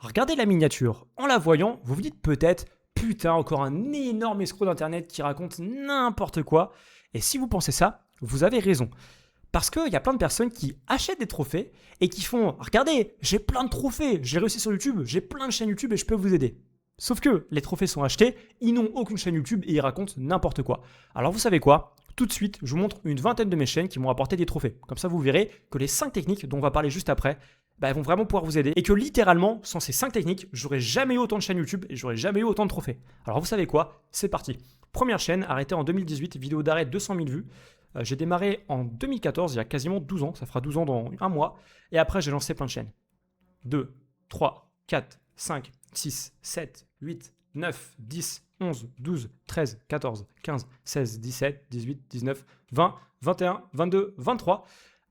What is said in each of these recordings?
Regardez la miniature. En la voyant, vous vous dites peut-être « Putain, encore un énorme escroc d'internet qui raconte n'importe quoi ». Et si vous pensez ça, vous avez raison. Parce qu'il y a plein de personnes qui achètent des trophées et qui font « Regardez, j'ai plein de trophées, j'ai réussi sur YouTube, j'ai plein de chaînes YouTube et je peux vous aider ». Sauf que les trophées sont achetés, ils n'ont aucune chaîne YouTube et ils racontent n'importe quoi. Alors vous savez quoi ? Tout de suite, je vous montre une vingtaine de mes chaînes qui m'ont apporté des trophées. Comme ça, vous verrez que les 5 techniques dont on va parler juste après, elles vont vraiment pouvoir vous aider. Et que littéralement, sans ces 5 techniques, j'aurais jamais eu autant de chaînes YouTube et j'aurais jamais eu autant de trophées. Alors vous savez quoi ? C'est parti. Première chaîne, arrêtée en 2018, vidéo d'arrêt 200 000 vues. J'ai démarré en 2014, il y a quasiment 12 ans, ça fera 12 ans dans un mois. Et après, j'ai lancé plein de chaînes. 2, 3, 4, 5, 6, 7, 8, 9, 10, 11, 12, 13, 14, 15, 16, 17, 18, 19, 20, 21, 22, 23.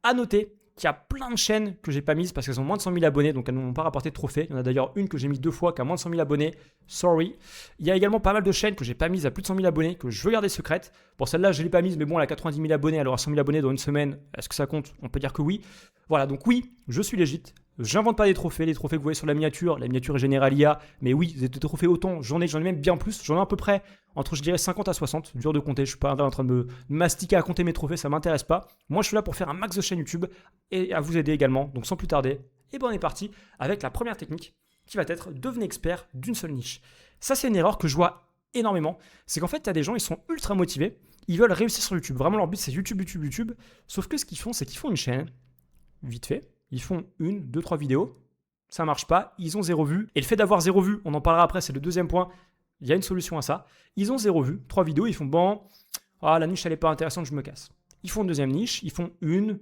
À noter qu'il y a plein de chaînes que j'ai pas mises parce qu'elles ont moins de 100 000 abonnés, donc elles n'ont pas rapporté de trophées. Il y en a d'ailleurs une que j'ai mise 2 fois qui a moins de 100 000 abonnés. Sorry. Il y a également pas mal de chaînes que j'ai pas mises à plus de 100 000 abonnés, que je veux garder secrètes. Bon, celle-là, je ne l'ai pas mise, mais bon, elle a 90 000 abonnés, elle aura 100 000 abonnés dans une semaine. Est-ce que ça compte ? On peut dire que oui. Voilà, donc oui, je suis légit. J'invente pas des trophées, les trophées que vous voyez sur la miniature est générale IA, mais oui, des trophées autant, j'en ai même bien plus, j'en ai à peu près entre, je dirais, 50 à 60, dur de compter, je suis pas en train de me mastiquer à compter mes trophées, ça m'intéresse pas. Moi, je suis là pour faire un max de chaînes YouTube et à vous aider également, donc sans plus tarder, et ben on est parti avec la première technique qui va être devenez expert d'une seule niche. Ça, c'est une erreur que je vois énormément, c'est qu'en fait, tu as des gens, ils sont ultra motivés, ils veulent réussir sur YouTube, vraiment leur but c'est YouTube, YouTube, YouTube, sauf que ce qu'ils font, c'est qu'ils font une chaîne, vite fait, ils font 1, 2, 3 vidéos, ça marche pas, ils ont 0 vue. Et le fait d'avoir 0 vue, on en parlera après, c'est le deuxième point, il y a une solution à ça. Ils ont 0 vue, 3 vidéos, ils font bon, la niche elle est pas intéressante, je me casse. Ils font une deuxième niche, ils font une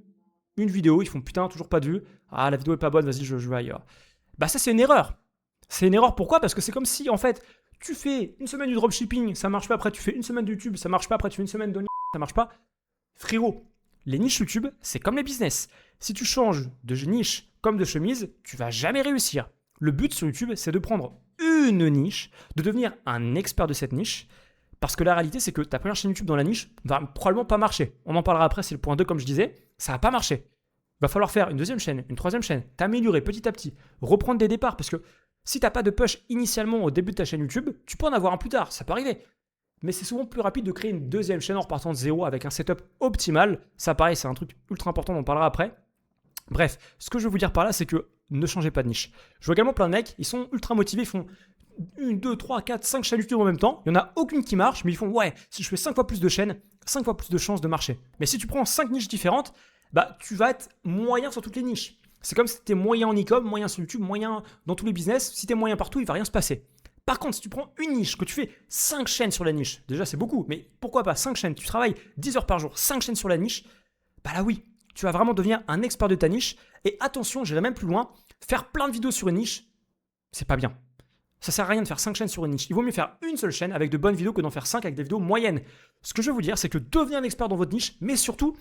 vidéo, ils font putain, toujours pas de vue, la vidéo est pas bonne, vas-y, je vais ailleurs. Bah ça c'est une erreur. C'est une erreur, pourquoi ? Parce que c'est comme si en fait, tu fais une semaine du dropshipping, ça marche pas, après tu fais une semaine de YouTube, ça marche pas, après tu fais une semaine de ça marche pas. Frérot, les niches YouTube, c'est comme les business. Si tu changes de niche comme de chemise, tu vas jamais réussir. Le but sur YouTube, c'est de prendre une niche, de devenir un expert de cette niche, parce que la réalité, c'est que ta première chaîne YouTube dans la niche va probablement pas marcher. On en parlera après, c'est le point 2, comme je disais, ça va pas marcher. Il va falloir faire une deuxième chaîne, une troisième chaîne, t'améliorer petit à petit, reprendre des départs, parce que si t'as pas de push initialement au début de ta chaîne YouTube, tu peux en avoir un plus tard, ça peut arriver. Mais c'est souvent plus rapide de créer une deuxième chaîne en repartant de zéro avec un setup optimal. Ça, pareil, c'est un truc ultra important, on en parlera après. Bref, ce que je veux vous dire par là, c'est que ne changez pas de niche. Je vois également plein de mecs, ils sont ultra motivés, ils font 1, 2, 3, 4, 5 chaînes YouTube en même temps. Il n'y en a aucune qui marche, mais ils font ouais, si je fais 5 fois plus de chaînes, 5 fois plus de chances de marcher. Mais si tu prends 5 niches différentes, tu vas être moyen sur toutes les niches. C'est comme si tu étais moyen en e-com, moyen sur YouTube, moyen dans tous les business. Si tu es moyen partout, il ne va rien se passer. Par contre, si tu prends une niche, que tu fais 5 chaînes sur la niche, déjà c'est beaucoup, mais pourquoi pas 5 chaînes, tu travailles 10 heures par jour, 5 chaînes sur la niche, là oui, tu vas vraiment devenir un expert de ta niche. Et attention, j'irai même plus loin, faire plein de vidéos sur une niche, c'est pas bien. Ça sert à rien de faire 5 chaînes sur une niche. Il vaut mieux faire une seule chaîne avec de bonnes vidéos que d'en faire 5 avec des vidéos moyennes. Ce que je veux vous dire, c'est que devenez un expert dans votre niche, mais surtout,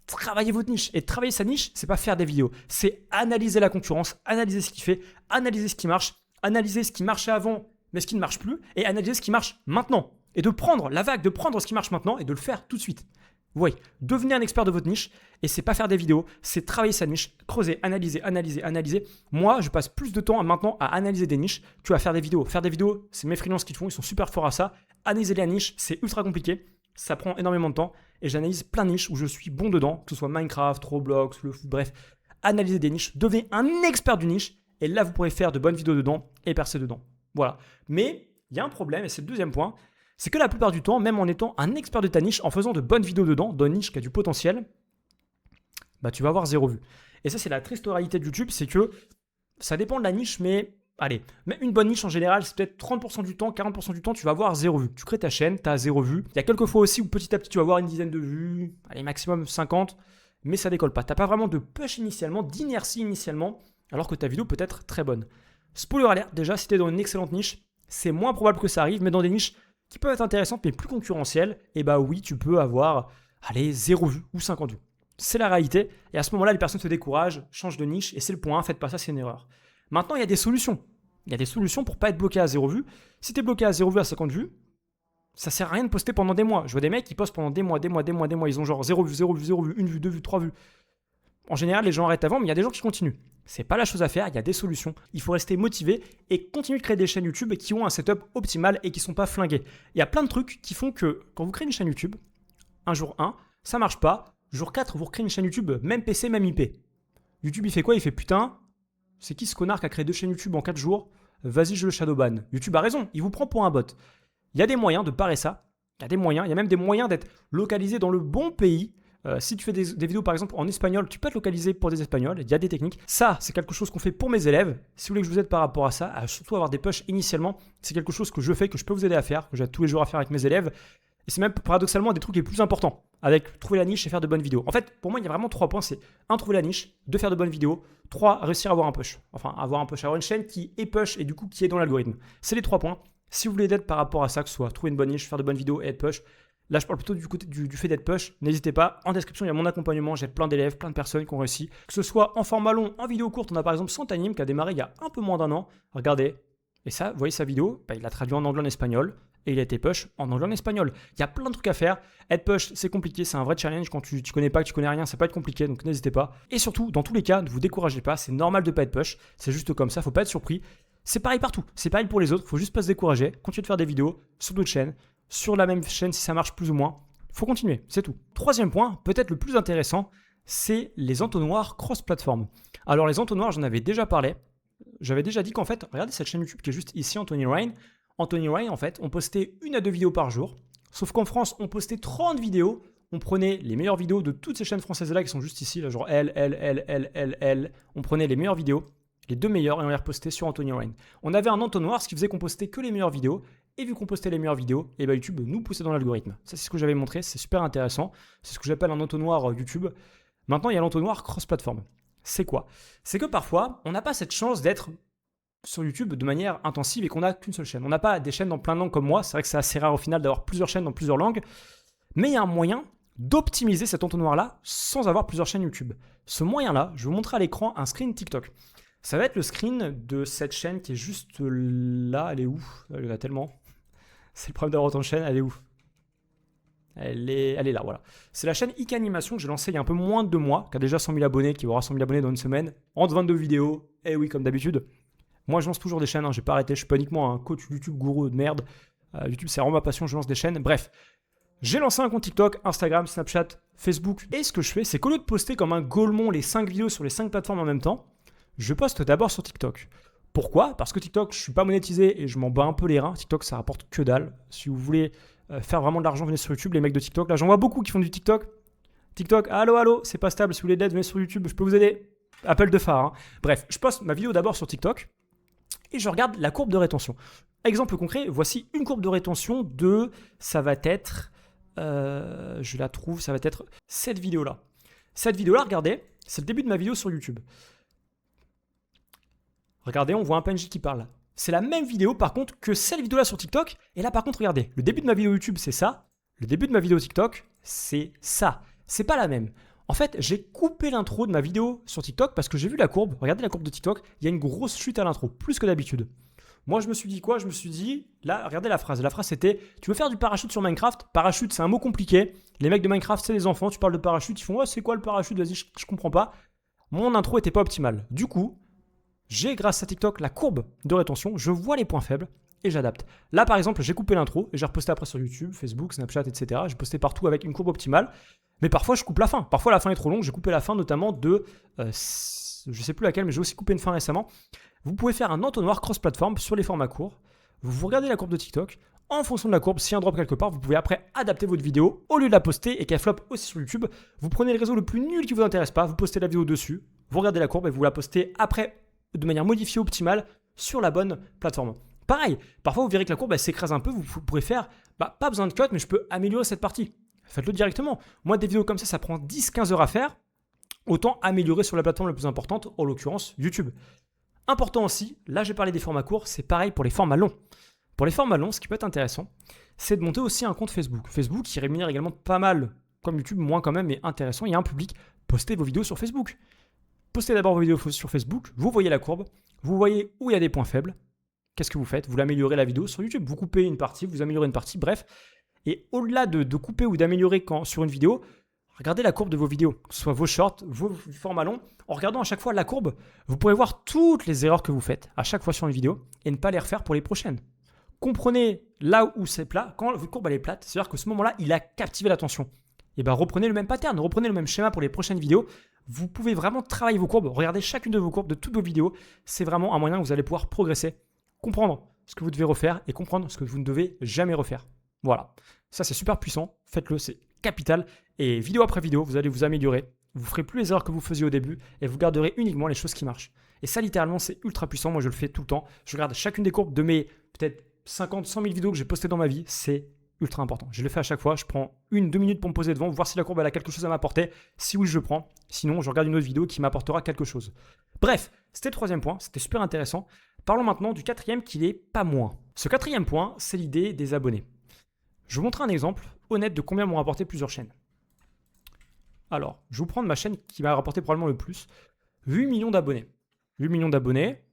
travaillez votre niche. Et travailler sa niche, c'est pas faire des vidéos, c'est analyser la concurrence, analyser ce qui fait, analyser ce qui marche, analyser ce qui marchait avant, mais ce qui ne marche plus, et analyser ce qui marche maintenant. Et de prendre la vague, de prendre ce qui marche maintenant et de le faire tout de suite. Oui, devenez un expert de votre niche, et c'est pas faire des vidéos, c'est travailler sa niche, creuser, analyser, analyser, analyser. Moi, je passe plus de temps maintenant à analyser des niches. Tu vas faire des vidéos. Faire des vidéos, c'est mes freelances qui le font, ils sont super forts à ça. Analyser la niche, c'est ultra compliqué, ça prend énormément de temps, et j'analyse plein de niches où je suis bon dedans, que ce soit Minecraft, Roblox, le foot, bref. Analysez des niches, devenez un expert d'une niche, et là, vous pourrez faire de bonnes vidéos dedans et percer dedans. Voilà. Mais il y a un problème, et c'est le deuxième point, c'est que la plupart du temps, même en étant un expert de ta niche, en faisant de bonnes vidéos dedans, dans une niche qui a du potentiel, tu vas avoir 0 vue. Et ça, c'est la triste réalité de YouTube, c'est que ça dépend de la niche, mais allez, mais une bonne niche en général, c'est peut-être 30% du temps, 40% du temps, tu vas avoir 0 vue. Tu crées ta chaîne, tu as 0 vue. Il y a quelques fois aussi où petit à petit, tu vas avoir une dizaine de vues, allez, maximum 50, mais ça décolle pas. Tu n'as pas vraiment de push initialement, d'inertie initialement, alors que ta vidéo peut être très bonne. Spoiler alert, déjà, si tu es dans une excellente niche, c'est moins probable que ça arrive, mais dans des niches qui peuvent être intéressantes mais plus concurrentielles, et oui, tu peux avoir, 0 vues ou 50 vues. C'est la réalité, et à ce moment-là, les personnes se découragent, changent de niche, et c'est le point 1, faites pas ça, c'est une erreur. Maintenant, il y a des solutions. Il y a des solutions pour pas être bloqué à 0 vues. Si tu es bloqué à 0 vues, à 50 vues, ça sert à rien de poster pendant des mois. Je vois des mecs qui postent pendant des mois, ils ont genre 0 vues, 0 vues, 0 vues, 1 vue, 2 vues, 3 vues. En général, les gens arrêtent avant, mais il y a des gens qui continuent. C'est pas la chose à faire, il y a des solutions. Il faut rester motivé et continuer de créer des chaînes YouTube qui ont un setup optimal et qui sont pas flinguées. Il y a plein de trucs qui font que quand vous créez une chaîne YouTube, un jour 1, ça marche pas. Jour 4, vous recréez une chaîne YouTube, même PC, même IP. YouTube, il fait quoi? Il fait putain, c'est qui ce connard qui a créé 2 chaînes YouTube en 4 jours? Vas-y, je le shadowban. YouTube a raison, il vous prend pour un bot. Il y a des moyens de parer ça. Il y a des moyens, il y a même des moyens d'être localisé dans le bon pays. Si tu fais des vidéos par exemple en espagnol, tu peux être localisé pour des espagnols, il y a des techniques. Ça, c'est quelque chose qu'on fait pour mes élèves. Si vous voulez que je vous aide par rapport à ça, à surtout avoir des pushs initialement, c'est quelque chose que je fais, que je peux vous aider à faire, que j'ai tous les jours à faire avec mes élèves. Et c'est même paradoxalement des trucs les plus importants, avec trouver la niche et faire de bonnes vidéos. En fait, pour moi, il y a vraiment 3 points, c'est 1, trouver la niche, 2, faire de bonnes vidéos, 3, réussir à avoir un push. Enfin, avoir une chaîne qui est push et du coup qui est dans l'algorithme. C'est les 3 points. Si vous voulez d'être par rapport à ça, que ce soit trouver une bonne niche, faire de bonnes vidéos et être push, là je parle plutôt du côté du fait d'être push, n'hésitez pas, en description il y a mon accompagnement, j'ai plein d'élèves, plein de personnes qui ont réussi, que ce soit en format long, en vidéo courte, on a par exemple Santanim qui a démarré il y a un peu moins d'1 an, regardez, et ça, vous voyez sa vidéo, il l'a traduit en anglais en espagnol, et il a été push en anglais en espagnol. Il y a plein de trucs à faire, être push c'est compliqué, c'est un vrai challenge, quand tu connais pas, que tu connais rien, ça peut être compliqué, donc n'hésitez pas. Et surtout, dans tous les cas, ne vous découragez pas, c'est normal de pas être push, c'est juste comme ça, faut pas être surpris. C'est pareil partout, c'est pareil pour les autres, faut juste pas se décourager, continuer de faire des vidéos sur d'autres chaînes, sur la même chaîne si ça marche plus ou moins, faut continuer, c'est tout. 3e point, peut-être le plus intéressant, c'est les entonnoirs cross-platform. Alors les entonnoirs, j'en avais déjà parlé, j'avais déjà dit qu'en fait, regardez cette chaîne YouTube qui est juste ici, Anthony Ryan. Anthony Ryan, en fait, on postait 1 à 2 vidéos par jour, sauf qu'en France, on postait 30 vidéos, on prenait les meilleures vidéos de toutes ces chaînes françaises-là qui sont juste ici, là, genre L, on prenait les meilleures vidéos, les 2 meilleures, et on les repostait sur Anthony Ryan. On avait un entonnoir, ce qui faisait qu'on postait que les meilleures vidéos, et vu qu'on postait les meilleures vidéos, et bah YouTube nous poussait dans l'algorithme. Ça, c'est ce que j'avais montré, c'est super intéressant. C'est ce que j'appelle un entonnoir YouTube. Maintenant, il y a l'entonnoir cross-platform. C'est quoi? C'est que parfois, on n'a pas cette chance d'être sur YouTube de manière intensive et qu'on n'a qu'une seule chaîne. On n'a pas des chaînes dans plein de langues comme moi. C'est vrai que c'est assez rare au final d'avoir plusieurs chaînes dans plusieurs langues. Mais il y a un moyen d'optimiser cet entonnoir-là sans avoir plusieurs chaînes YouTube. Ce moyen-là, je vais vous montrer à l'écran un screen TikTok. Ça va être le screen de cette chaîne qui est juste là. Elle est où? Elle est là tellement. C'est le problème d'avoir autant de chaînes. Elle est où? Elle est là, voilà. C'est la chaîne IK Animation que j'ai lancée il y a un peu moins de 2 mois, qui a déjà 100 000 abonnés, qui aura 100 000 abonnés dans une semaine, entre 22 vidéos. Et oui, comme d'habitude. Moi, je lance toujours des chaînes, j'ai pas arrêté. Je suis pas uniquement un coach YouTube gourou de merde. YouTube, c'est vraiment ma passion, je lance des chaînes. Bref, j'ai lancé un compte TikTok, Instagram, Snapchat, Facebook. Et ce que je fais, c'est qu'au lieu de poster comme un golemon les 5 vidéos sur les 5 plateformes en même temps, je poste d'abord sur TikTok. Pourquoi? Parce que TikTok, je suis pas monétisé et je m'en bats un peu les reins. TikTok, ça rapporte que dalle. Si vous voulez faire vraiment de l'argent, venez sur YouTube, les mecs de TikTok. Là, j'en vois beaucoup qui font du TikTok. TikTok, allô, c'est pas stable. Si vous voulez de l'aide, venez sur YouTube, je peux vous aider. Appel de phare. Hein. Bref, je poste ma vidéo d'abord sur TikTok et je regarde la courbe de rétention. Exemple concret, voici une courbe de rétention de, ça va être, je la trouve, ça va être cette vidéo-là. Cette vidéo-là, regardez, c'est le début de ma vidéo sur YouTube. Regardez, on voit un PNJ qui parle. C'est la même vidéo par contre que cette vidéo-là sur TikTok. Et là par contre, regardez, le début de ma vidéo YouTube, c'est ça. Le début de ma vidéo TikTok, c'est ça. C'est pas la même. En fait, j'ai coupé l'intro de ma vidéo sur TikTok parce que j'ai vu la courbe. Regardez la courbe de TikTok, il y a une grosse chute à l'intro, plus que d'habitude. Moi, je me suis dit quoi? Je me suis dit, là, regardez la phrase. La phrase, c'était, tu veux faire du parachute sur Minecraft? Parachute, c'est un mot compliqué. Les mecs de Minecraft, c'est les enfants. Tu parles de parachute, ils font, ouais, c'est quoi le parachute? Vas-y, je comprends pas. Mon intro était pas optimale. Du coup, j'ai, grâce à TikTok, la courbe de rétention. Je vois les points faibles et j'adapte. Là, par exemple, j'ai coupé l'intro et j'ai reposté après sur YouTube, Facebook, Snapchat, etc. J'ai posté partout avec une courbe optimale. Mais parfois, je coupe la fin. Parfois, la fin est trop longue. J'ai coupé la fin notamment de, je sais plus laquelle, mais j'ai aussi coupé une fin récemment. Vous pouvez faire un entonnoir cross-platform sur les formats courts. Vous regardez la courbe de TikTok. En fonction de la courbe, s'il y a un drop quelque part, vous pouvez après adapter votre vidéo. Au lieu de la poster et qu'elle floppe aussi sur YouTube, vous prenez le réseau le plus nul qui vous intéresse pas, vous postez la vidéo dessus, vous regardez la courbe et vous la postez après de manière modifiée optimale sur la bonne plateforme. Pareil, parfois vous verrez que la courbe elle s'écrase un peu, vous pourrez faire, pas besoin de cut, mais je peux améliorer cette partie. Faites-le directement. Moi, des vidéos comme ça prend 10-15 heures à faire. Autant améliorer sur la plateforme la plus importante, en l'occurrence YouTube. Important aussi, là j'ai parlé des formats courts, c'est pareil pour les formats longs. Pour les formats longs, ce qui peut être intéressant, c'est de monter aussi un compte Facebook. Facebook qui rémunère également pas mal, comme YouTube, moins quand même, mais intéressant. Il y a un public, postez vos vidéos sur Facebook. Postez d'abord vos vidéos sur Facebook, vous voyez la courbe, vous voyez où il y a des points faibles. Qu'est-ce que vous faites? Vous l'améliorez la vidéo sur YouTube, vous coupez une partie, vous améliorez une partie, bref. Et au-delà de couper ou d'améliorer sur une vidéo, Regardez la courbe de vos vidéos, que ce soit vos shorts, vos formats longs. En regardant à chaque fois la courbe, vous pourrez voir toutes les erreurs que vous faites à chaque fois sur une vidéo et ne pas les refaire pour les prochaines. Comprenez là où c'est plat, quand votre courbe elle est plate, c'est-à-dire que ce moment-là, il a captivé l'attention. Et bien reprenez le même pattern, reprenez le même schéma pour les prochaines vidéos. Vous pouvez vraiment travailler vos courbes, regardez chacune de vos courbes de toutes vos vidéos. C'est vraiment un moyen que vous allez pouvoir progresser, comprendre ce que vous devez refaire et comprendre ce que vous ne devez jamais refaire. Voilà, ça c'est super puissant, faites-le, c'est capital. Et vidéo après vidéo, vous allez vous améliorer. Vous ferez plus les erreurs que vous faisiez au début et vous garderez uniquement les choses qui marchent. Et ça, littéralement, c'est ultra puissant. Moi, je le fais tout le temps. Je regarde chacune des courbes de mes peut-être 50, 100 000 vidéos que j'ai postées dans ma vie. C'est ultra important. Je le fais à chaque fois. Je prends 1-2 minutes pour me poser devant, voir si la courbe elle a quelque chose à m'apporter. Si oui, je prends. Sinon, je regarde une autre vidéo qui m'apportera quelque chose. Bref, c'était le troisième point. C'était super intéressant. Parlons maintenant du quatrième qui n'est pas moins. Ce quatrième point, c'est l'idée des abonnés. Je vais vous montrer un exemple honnête de combien m'ont rapporté plusieurs chaînes. Alors, je vais vous prendre ma chaîne qui m'a rapporté probablement le plus. 8 millions d'abonnés. 8 millions d'abonnés,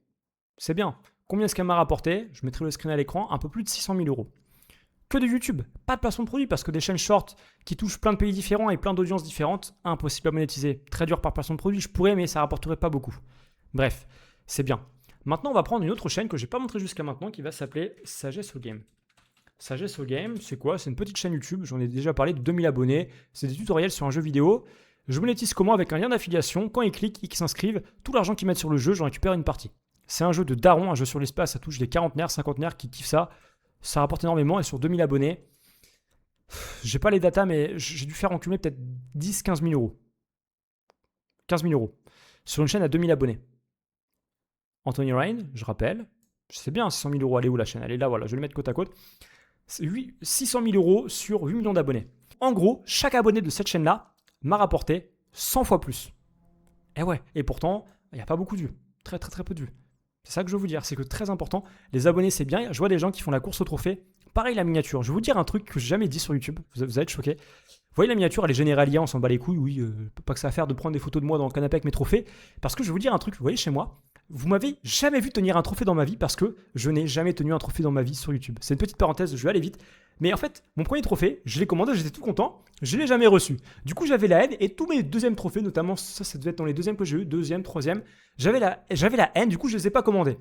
c'est bien. Combien est-ce qu'elle m'a rapporté? Je mettrai le screen à l'écran, un peu plus de 600 000 euros. Que de YouTube, pas de placement de produit parce que des chaînes short qui touchent plein de pays différents et plein d'audiences différentes, impossible à monétiser. Très dur par placement de produit, je pourrais mais ça rapporterait pas beaucoup. Bref, c'est bien. Maintenant, on va prendre une autre chaîne que je n'ai pas montrée jusqu'à maintenant qui va s'appeler Sagesse au Game. Sagesse au Game, c'est quoi? C'est une petite chaîne YouTube, j'en ai déjà parlé, de 2000 abonnés. C'est des tutoriels sur un jeu vidéo. Je monétise comment? Avec un lien d'affiliation. Quand ils cliquent et qu'ils s'inscrivent, tout l'argent qu'ils mettent sur le jeu, j'en récupère une partie. C'est un jeu de daron, un jeu sur l'espace, ça touche des quarantenaires, cinquantenaires qui kiffent ça. Ça rapporte énormément et sur 2000 abonnés, j'ai pas les datas, mais j'ai dû faire encumer peut-être 10-15 000 euros. 15 000 euros. Sur une chaîne à 2000 abonnés. Anthony Ryan, je rappelle, c'est bien 600 000 euros. Elle est où la chaîne? Elle est là, voilà, je vais le mettre côte à côte. 600 000 euros sur 8 millions d'abonnés. En gros, chaque abonné de cette chaîne-là m'a rapporté 100 fois plus. Et ouais, et pourtant, il n'y a pas beaucoup de vues. Très très très peu de vues. C'est ça que je veux vous dire, c'est que très important, les abonnés c'est bien. Je vois des gens qui font la course au trophée. Pareil la miniature, je vais vous dire un truc que j'ai jamais dit sur YouTube, vous allez être choqués. Vous voyez la miniature, elle est généralisée, on s'en bat les couilles, oui, pas que ça à faire de prendre des photos de moi dans le canapé avec mes trophées. Parce que je vais vous dire un truc, vous voyez chez moi, vous m'avez jamais vu tenir un trophée dans ma vie parce que je n'ai jamais tenu un trophée dans ma vie sur YouTube. C'est une petite parenthèse, je vais aller vite. Mais en fait, mon premier trophée, je l'ai commandé, j'étais tout content, je ne l'ai jamais reçu. Du coup, j'avais la haine et tous mes deuxièmes trophées, notamment ça devait être dans les deuxièmes que j'ai eu, deuxième, troisième, j'avais la haine, du coup, je ne les ai pas commandés.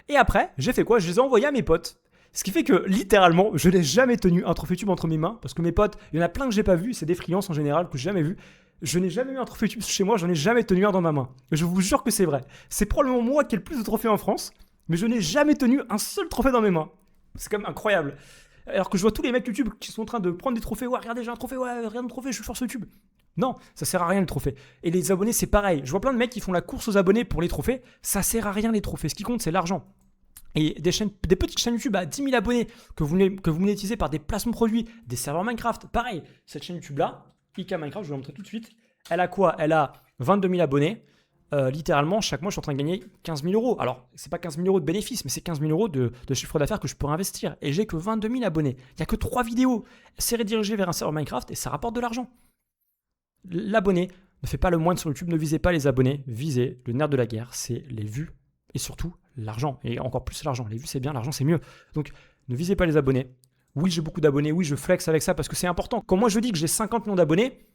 Et après, j'ai fait quoi? Je les ai envoyés à mes potes. Ce qui fait que littéralement, je n'ai jamais tenu un trophée YouTube entre mes mains parce que mes potes, il y en a plein que j'ai pas vu, c'est des freelances en général que j'ai jamais vu. Je n'ai jamais eu un trophée YouTube chez moi, j'en ai jamais tenu un dans ma main. Je vous jure que c'est vrai. C'est probablement moi qui ai le plus de trophées en France, mais je n'ai jamais tenu un seul trophée dans mes mains. C'est quand même incroyable. Alors que je vois tous les mecs YouTube qui sont en train de prendre des trophées. Ouais, regardez, j'ai un trophée, ouais, regarde mon trophée, je suis fort sur YouTube. Non, ça sert à rien le trophée. Et les abonnés, c'est pareil. Je vois plein de mecs qui font la course aux abonnés pour les trophées. Ça sert à rien les trophées. Ce qui compte, c'est l'argent. Et des petites chaînes YouTube à 10 000 abonnés que vous monétisez par des placements de produits, des serveurs Minecraft. Pareil, cette chaîne YouTube là, IK Minecraft, je vais vous montrer tout de suite. Elle a quoi? Elle a 22 000 abonnés. Littéralement, chaque mois, je suis en train de gagner 15 000 euros. Alors, c'est pas 15 000 euros de bénéfices, mais c'est 15 000 euros de chiffre d'affaires que je pourrais investir. Et j'ai que 22 000 abonnés. Il n'y a que 3 vidéos. C'est redirigé vers un serveur Minecraft et ça rapporte de l'argent. L'abonné ne fait pas le moindre sur YouTube. Ne visez pas les abonnés. Visez le nerf de la guerre. C'est les vues et surtout l'argent. Et encore plus l'argent. Les vues, c'est bien. L'argent, c'est mieux. Donc, ne visez pas les abonnés. Oui, j'ai beaucoup d'abonnés. Oui, je flex avec ça parce que c'est important. Quand moi, je dis que j'ai 50 millions d'abonnés,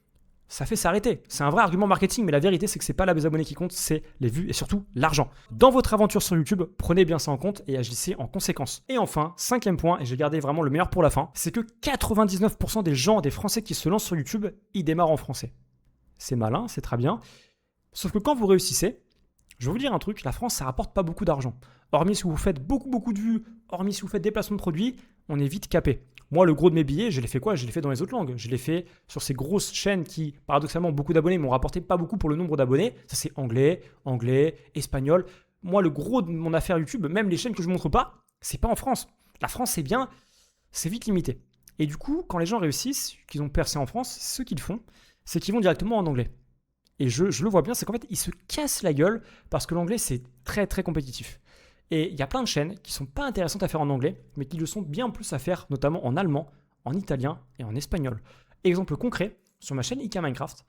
ça fait s'arrêter. C'est un vrai argument marketing, mais la vérité, c'est que c'est pas les abonnés qui comptent, c'est les vues et surtout l'argent. Dans votre aventure sur YouTube, prenez bien ça en compte et agissez en conséquence. Et enfin, cinquième point, et j'ai gardé vraiment le meilleur pour la fin, c'est que 99% des gens, des Français qui se lancent sur YouTube, ils démarrent en français. C'est malin, c'est très bien. Sauf que quand vous réussissez, je vais vous dire un truc, la France, ça rapporte pas beaucoup d'argent. Hormis si vous faites beaucoup de vues, hormis si vous faites des placements de produits, on est vite capé. Moi, le gros de mes billets, je l'ai fait quoi? Je l'ai fait dans les autres langues. Je l'ai fait sur ces grosses chaînes qui, paradoxalement, beaucoup d'abonnés m'ont rapporté pas beaucoup pour le nombre d'abonnés. Ça, c'est anglais, espagnol. Moi, le gros de mon affaire YouTube, même les chaînes que je montre pas, c'est pas en France. La France, c'est bien, c'est vite limité. Et du coup, quand les gens réussissent, qu'ils ont percé en France, ce qu'ils font, c'est qu'ils vont directement en anglais. Et je le vois bien, c'est qu'en fait, ils se cassent la gueule parce que l'anglais, c'est très, très compétitif. Et il y a plein de chaînes qui sont pas intéressantes à faire en anglais, mais qui le sont bien plus à faire, notamment en allemand, en italien et en espagnol. Exemple concret, sur ma chaîne IK Minecraft,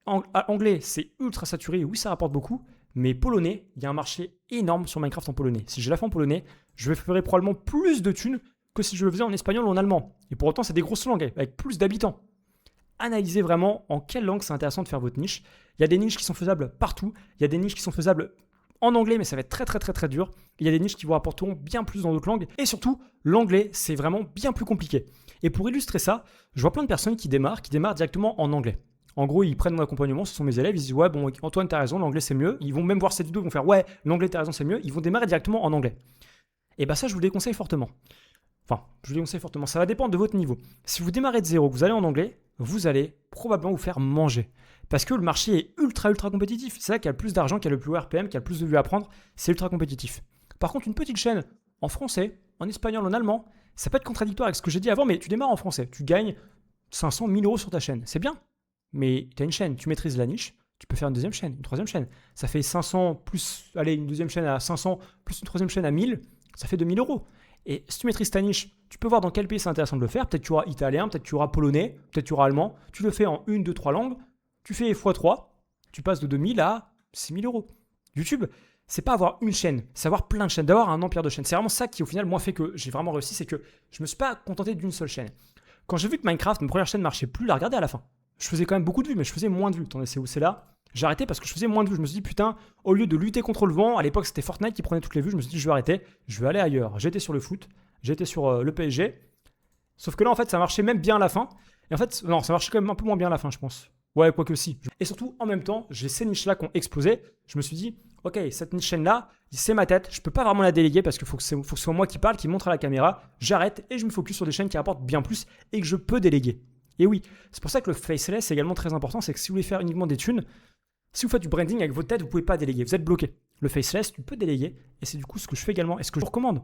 anglais, c'est ultra saturé, oui, ça rapporte beaucoup, mais polonais, il y a un marché énorme sur Minecraft en polonais. Si je la fais en polonais, je ferai probablement plus de thunes que si je le faisais en espagnol ou en allemand. Et pour autant, c'est des grosses langues, avec plus d'habitants. analyser vraiment en quelle langue c'est intéressant de faire votre niche. Il y a des niches qui sont faisables partout, il y a des niches qui sont faisables en anglais, mais ça va être très très très très dur. Il y a des niches qui vous rapporteront bien plus dans d'autres langues. Et surtout, l'anglais, c'est vraiment bien plus compliqué. Et pour illustrer ça, je vois plein de personnes qui démarrent directement en anglais. En gros, ils prennent mon accompagnement, ce sont mes élèves, ils disent ouais, bon, Antoine, t'as raison, l'anglais c'est mieux. Ils vont même voir cette vidéo, ils vont faire ouais, l'anglais, t'as raison, c'est mieux. Ils vont démarrer directement en anglais. Et bah ça, je vous le déconseille fortement. Enfin, je vous le déconseille fortement. Ça va dépendre de votre niveau. Si vous démarrez de zéro, que vous allez en anglais, vous allez probablement vous faire manger. Parce que le marché est ultra compétitif. C'est là qu'il y a le plus d'argent, qu'il y a le plus haut RPM, qu'il y a le plus de vues à prendre. C'est ultra compétitif. Par contre, une petite chaîne en français, en espagnol, en allemand, ça peut être contradictoire avec ce que j'ai dit avant, mais tu démarres en français. Tu gagnes 500, 1000 euros sur ta chaîne. C'est bien. Mais tu as une chaîne, tu maîtrises la niche, tu peux faire une deuxième chaîne, une troisième chaîne. Ça fait 500 plus, allez, une deuxième chaîne à 500 plus une troisième chaîne à 1000, ça fait 2000 euros. Et si tu maîtrises ta niche, tu peux voir dans quel pays c'est intéressant de le faire. Peut-être tu auras italien, peut-être tu auras polonais, peut-être tu auras allemand. Tu le fais en 1, 2, 3 langues. Tu fais x3, tu passes de 2000 à 6000 euros. YouTube, c'est pas avoir une chaîne, c'est avoir plein de chaînes, d'avoir un empire de chaînes. C'est vraiment ça qui, au final, moi, fait que j'ai vraiment réussi, c'est que je me suis pas contenté d'une seule chaîne. Quand j'ai vu que Minecraft, ma première chaîne, marchait plus, la regarder à la fin. Je faisais quand même beaucoup de vues, mais je faisais moins de vues. Attendez, c'est là. J'ai arrêté parce que je faisais moins de vues. Je me suis dit, putain, au lieu de lutter contre le vent, à l'époque c'était Fortnite qui prenait toutes les vues, je me suis dit, je vais arrêter, je vais aller ailleurs. J'étais sur le foot, j'étais sur le PSG. Sauf que là, en fait, ça marchait même bien à la fin. Et en fait, non, ça marchait quand même un peu moins bien à la fin, je pense. Ouais, quoique si. Et surtout, en même temps, j'ai ces niches-là qui ont explosé. Je me suis dit, ok, cette niche-chaîne-là, c'est ma tête. Je peux pas vraiment la déléguer parce qu'il faut que ce soit moi qui parle, qui montre à la caméra. J'arrête et je me focus sur des chaînes qui rapportent bien plus et que je peux déléguer. Et oui, c'est pour ça que le faceless est également très important. C'est que si vous voulez faire uniquement des thunes, si vous faites du branding avec votre tête, vous pouvez pas déléguer. Vous êtes bloqué. Le faceless, tu peux déléguer. Et c'est du coup ce que je fais également et ce que je vous recommande.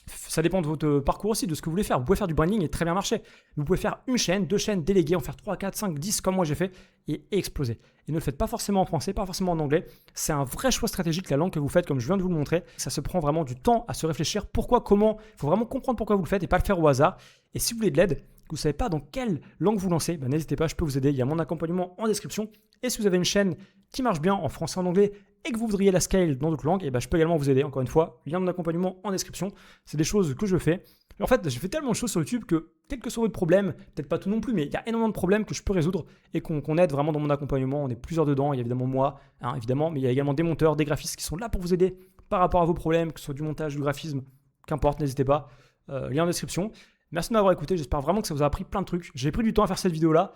Ça dépend de votre parcours aussi, de ce que vous voulez faire. Vous pouvez faire du branding et très bien marcher. Vous pouvez faire une chaîne, deux chaînes, déléguer, en faire 3, 4, 5, 10 comme moi j'ai fait et exploser. Et ne le faites pas forcément en français, pas forcément en anglais. C'est un vrai choix stratégique, la langue que vous faites, comme je viens de vous le montrer. Ça se prend vraiment du temps à se réfléchir. Pourquoi, comment. Il faut vraiment comprendre pourquoi vous le faites et pas le faire au hasard. Et si vous voulez de l'aide, que vous ne savez pas dans quelle langue vous lancez, ben n'hésitez pas, je peux vous aider. Il y a mon accompagnement en description. Et si vous avez une chaîne qui marche bien en français, en anglais et que vous voudriez la scale dans d'autres langues, et ben je peux également vous aider. Encore une fois, lien de mon accompagnement en description. C'est des choses que je fais. Et en fait, j'ai fait tellement de choses sur YouTube que, quel que soit votre problème, peut-être pas tout non plus, mais il y a énormément de problèmes que je peux résoudre et qu'on aide vraiment dans mon accompagnement. On est plusieurs dedans. Il y a évidemment moi, évidemment, mais il y a également des monteurs, des graphistes qui sont là pour vous aider par rapport à vos problèmes, que ce soit du montage, du graphisme, qu'importe, n'hésitez pas. Lien en description. Merci de m'avoir écouté. J'espère vraiment que ça vous a appris plein de trucs. J'ai pris du temps à faire cette vidéo-là.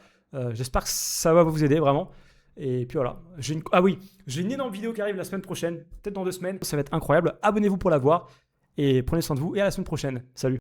J'espère que ça va vous aider vraiment. Et puis voilà. J'ai une énorme vidéo qui arrive la semaine prochaine, peut-être dans 2 semaines. Ça va être incroyable. Abonnez-vous pour la voir. Et prenez soin de vous. Et à la semaine prochaine. Salut.